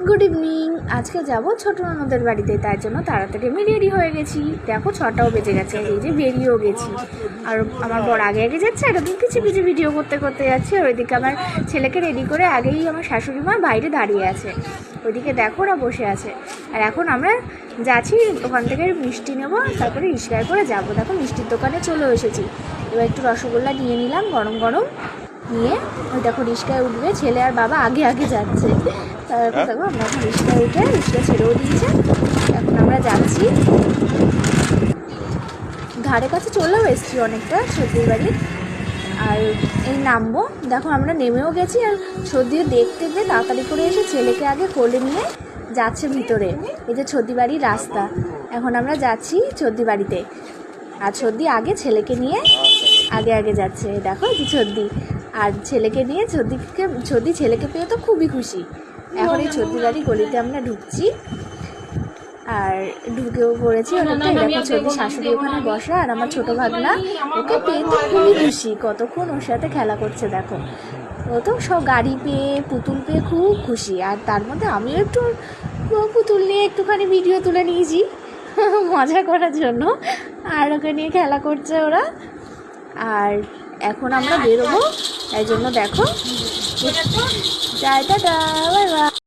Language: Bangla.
Good evening. আজকে যাব ছোট ননদের বাড়িতে, তার জন্য তাড়াতাড়ি আমি রেডি হয়ে গেছি। দেখো 6টাও বেজে গেছে, এই যে বেরিয়েও গেছি। আর আমার বর আগে আগে যাচ্ছে, এরকম কিছু কিছু ভিডিও করতে করতে যাচ্ছে। ওইদিকে আমার ছেলেকে রেডি করে আগেই আমার শাশুড়ি মা বাইরে দাঁড়িয়ে আছে। ওইদিকে দেখো ওরা বসে আছে। আর এখন আমরা যাচ্ছি ওখান থেকে মিষ্টি নেবো, তারপরে রিক্সায় করে যাবো। দেখো মিষ্টির দোকানে চলে এসেছি। এবার একটু রসগোল্লা নিয়ে নিলাম গরম গরম, নিয়ে ওই দেখো রিক্সায় উঠবে, ছেলে আর বাবা আগে আগে যাচ্ছে। তারপর দেখো আমরা এখন রিক্সায় উঠে রিক্সা ছেড়েও দিয়েছে। এখন আমরা যাচ্ছি, ধারে কাছে চলেও এসেছি অনেকটা সর্দির বাড়ির। আর এই নামবো, দেখো আমরা নেমেও গেছি। আর সর্দিও দেখতে গিয়ে তাড়াতাড়ি করে এসে ছেলেকে আগে কোলে নিয়ে যাচ্ছে ভিতরে। এই যে সর্দি বাড়ির রাস্তা, এখন আমরা যাচ্ছি সর্দি বাড়িতে। আর সর্দি আগে ছেলেকে নিয়ে আগে আগে যাচ্ছে। দেখো যে সর্দি আর ছেলেকে নিয়ে, সর্দি ছেলেকে পেয়ে তো খুবই খুশি। এখন এই সর্দি বাড়ি গলিতে আমরা ঢুকছি, আর ঢুকেও পড়েছি। ওটাতে দেখো সর্দি শাশুড়ি ওখানে বসা, আর আমার ছোটো ভাগনা ওকে পেয়ে তো খুবই খুশি। কতক্ষণ ওর সাথে খেলা করছে দেখো। ও তো সব গাড়ি পেয়ে পুতুল পেয়ে খুব খুশি। আর তার মধ্যে আমিও একটু পুতুল নিয়ে একটুখানি ভিডিও তুলে নিয়েছি মজা করার জন্য। আর ওকে নিয়ে খেলা করছে ওরা। আর এখন আমরা বেরোবো, তাই জন্য দেখো টাটা, বাই বাই।